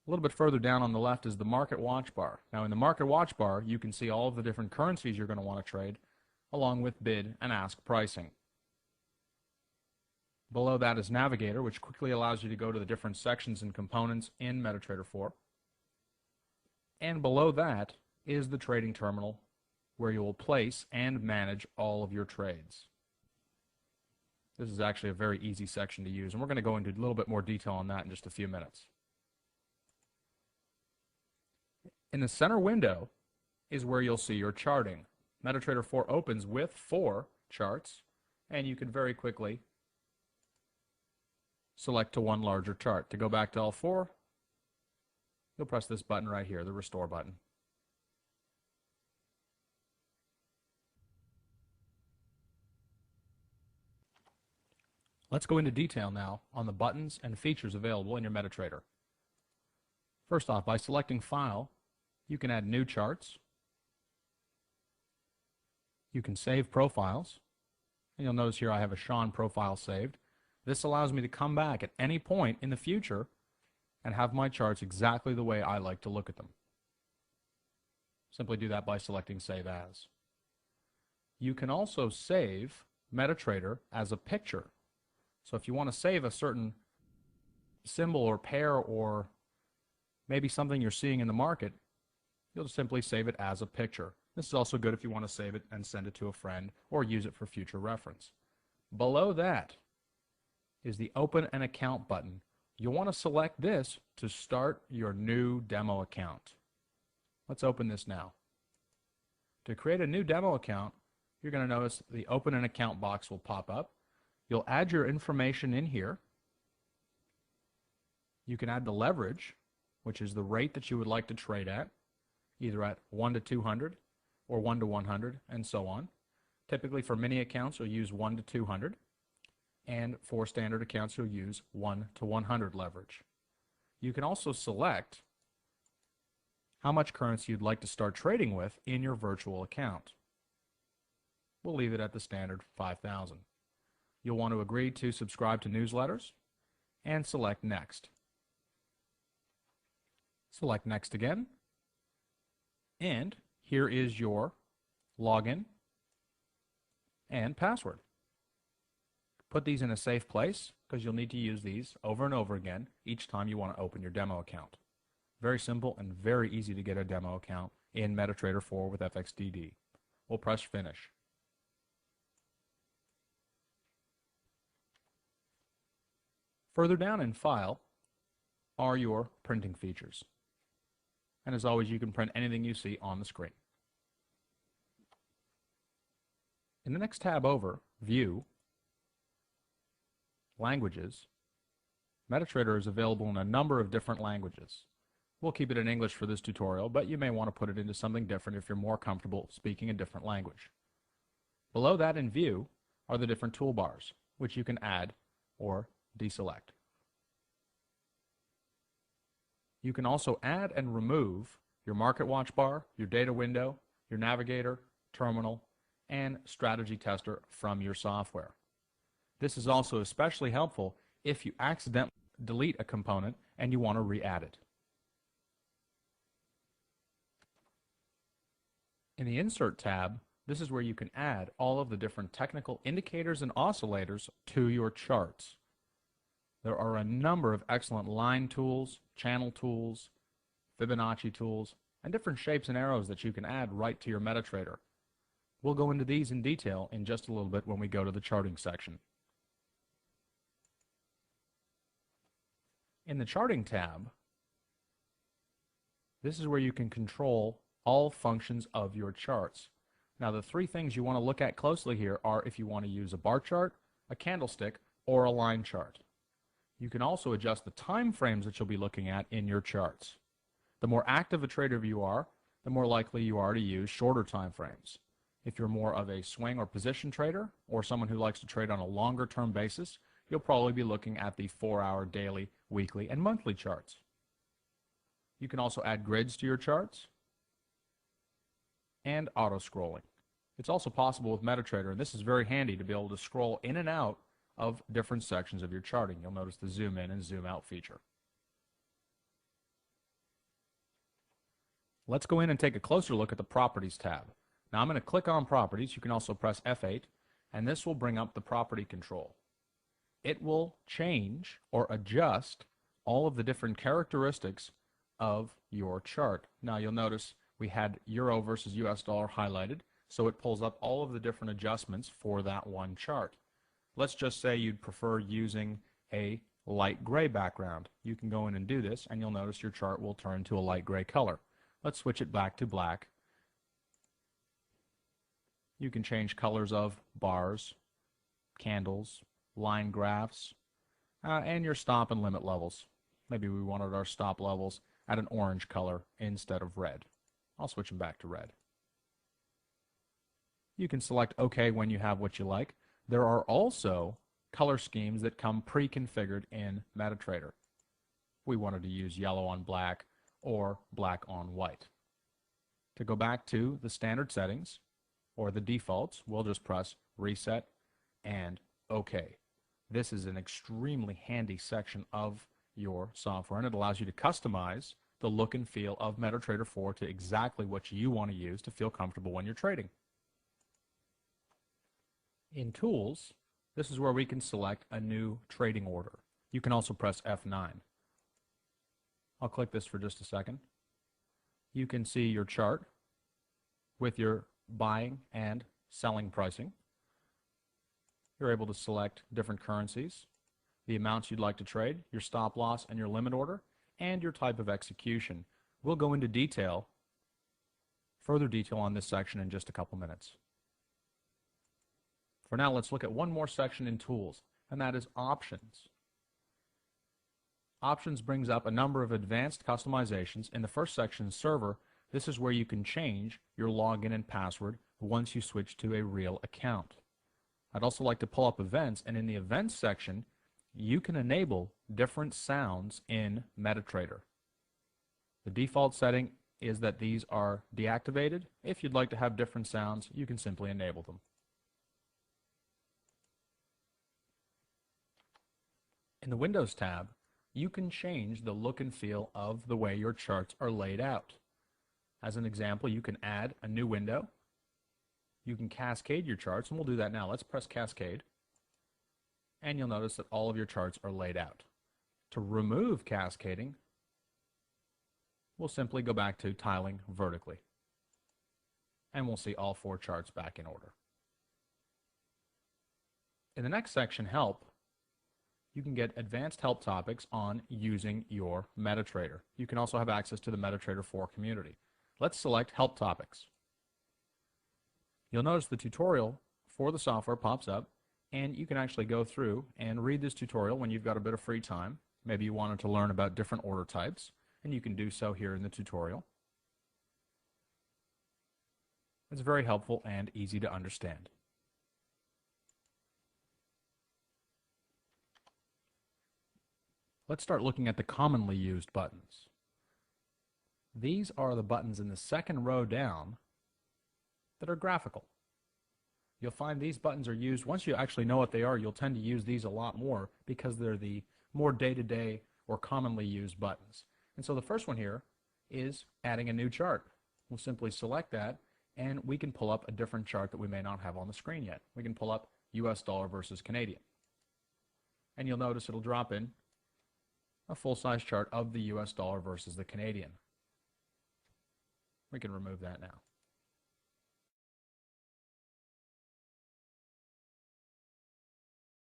A little bit further down on the left is the Market Watch Bar. Now in the Market Watch Bar, you can see all of the different currencies you're going to want to trade, along with bid and ask pricing. Below that is Navigator, which quickly allows you to go to the different sections and components in Metatrader 4. And below that is the Trading Terminal, where you will place and manage all of your trades. This is actually a very easy section to use, and we're going to go into a little bit more detail on that in just a few minutes. In the center window is where you'll see your charting. Metatrader 4 opens with 4 charts, and you can very quickly select to one larger chart. To go back to all 4, you'll press this button right here, the Restore button. Let's go into detail now on the buttons and features available in your Metatrader. First off, by selecting File, you can add new charts. You can save profiles. And you'll notice here I have a Sean profile saved. This allows me to come back at any point in the future and have my charts exactly the way I like to look at them. Simply do that by selecting Save As. You can also save Metatrader as a picture. So if you want to save a certain symbol or pair or maybe something you're seeing in the market, you'll just simply save it as a picture. This is also good if you want to save it and send it to a friend or use it for future reference. Below that is the Open an Account button. You'll want to select this to start your new demo account. Let's open this now. To create a new demo account, you're going to notice the Open an Account box will pop up. You'll add your information in here. You can add the leverage, which is the rate that you would like to trade at, either at 1 to 200 or 1 to 100 and so on. Typically for mini accounts you'll use 1 to 200, and for standard accounts you'll use 1 to 100 leverage. You can also select how much currency you'd like to start trading with in your virtual account. We'll leave it at the standard 5,000. You'll want to agree to subscribe to newsletters and select Next. Select Next again, and here is your login and password. Put these in a safe place because you'll need to use these over and over again each time you want to open your demo account. Very simple and very easy to get a demo account in Metatrader 4 with FXDD. We'll press Finish. Further down in File are your printing features. And as always, you can print anything you see on the screen. In the next tab over, View, Languages, Metatrader is available in a number of different languages. We'll keep it in English for this tutorial, but you may want to put it into something different if you're more comfortable speaking a different language. Below that in View are the different toolbars, which you can add or deselect. You can also add and remove your Market Watch Bar, your data window, your Navigator, Terminal, and Strategy Tester from your software. This is also especially helpful if you accidentally delete a component and you want to re-add it. In the Insert tab, this is where you can add all of the different technical indicators and oscillators to your charts. There are a number of excellent line tools, channel tools, Fibonacci tools, and different shapes and arrows that you can add right to your Metatrader. We'll go into these in detail in just a little bit when we go to the charting section. In the Charting tab, this is where you can control all functions of your charts. Now the three things you want to look at closely here are if you want to use a bar chart, a candlestick, or a line chart. You can also adjust the time frames that you'll be looking at in your charts. The more active a trader you are, the more likely you are to use shorter time frames. If you're more of a swing or position trader, or someone who likes to trade on a longer term basis, you'll probably be looking at the 4-hour daily, weekly, and monthly charts. You can also add grids to your charts and auto scrolling. It's also possible with Metatrader, and this is very handy to be able to scroll in and out of different sections of your charting. You'll notice the zoom in and zoom out feature. Let's go in and take a closer look at the Properties tab. Now I'm going to click on Properties. You can also press F8, and this will bring up the property control. It will change or adjust all of the different characteristics of your chart. Now you'll notice we had Euro versus US dollar highlighted, so it pulls up all of the different adjustments for that one chart. Let's just say you'd prefer using a light gray background. You can go in and do this, and you'll notice your chart will turn to a light gray color. Let's switch it back to black. You can change colors of bars, candles, line graphs, and your stop and limit levels. Maybe we wanted our stop levels at an orange color instead of red. I'll switch them back to red. You can select OK when you have what you like. There are also color schemes that come pre-configured in Metatrader. We wanted to use yellow on black or black on white. To go back to the standard settings or the defaults, we'll just press Reset and OK. This is an extremely handy section of your software, and it allows you to customize the look and feel of Metatrader 4 to exactly what you want to use to feel comfortable when you're trading. In Tools, this is where we can select a new trading order. You can also press F9. I'll click this for just a second. You can see your chart with your buying and selling pricing. You're able to select different currencies, the amounts you'd like to trade, your stop loss and your limit order, and your type of execution. We'll go into further detail on this section in just a couple minutes. For now, let's look at one more section in Tools, and that is Options. Options brings up a number of advanced customizations. In the first section, Server, this is where you can change your login and password once you switch to a real account. I'd also like to pull up Events, and in the Events section, you can enable different sounds in Metatrader. The default setting is that these are deactivated. If you'd like to have different sounds, you can simply enable them. In the Windows tab, you can change the look and feel of the way your charts are laid out. As an example, you can add a new window. You can cascade your charts, and we'll do that now. Let's press Cascade, and you'll notice that all of your charts are laid out. To remove cascading, we'll simply go back to tiling vertically, and we'll see all 4 charts back in order. In the next section, Help, you can get advanced help topics on using your Metatrader. You can also have access to the Metatrader 4 community. Let's select Help Topics. You'll notice the tutorial for the software pops up, and you can actually go through and read this tutorial when you've got a bit of free time. Maybe you wanted to learn about different order types, and you can do so here in the tutorial. It's very helpful and easy to understand. Let's start looking at the commonly used buttons. These are the buttons in the second row down that are graphical. You'll find these buttons are used, once you actually know what they are, you'll tend to use these a lot more because they're the more day-to-day or commonly used buttons. And so the first one here is adding a new chart. We'll simply select that, and we can pull up a different chart that we may not have on the screen yet. We can pull up US dollar versus Canadian. And you'll notice it'll drop in a full-size chart of the US dollar versus the Canadian. We can remove that now.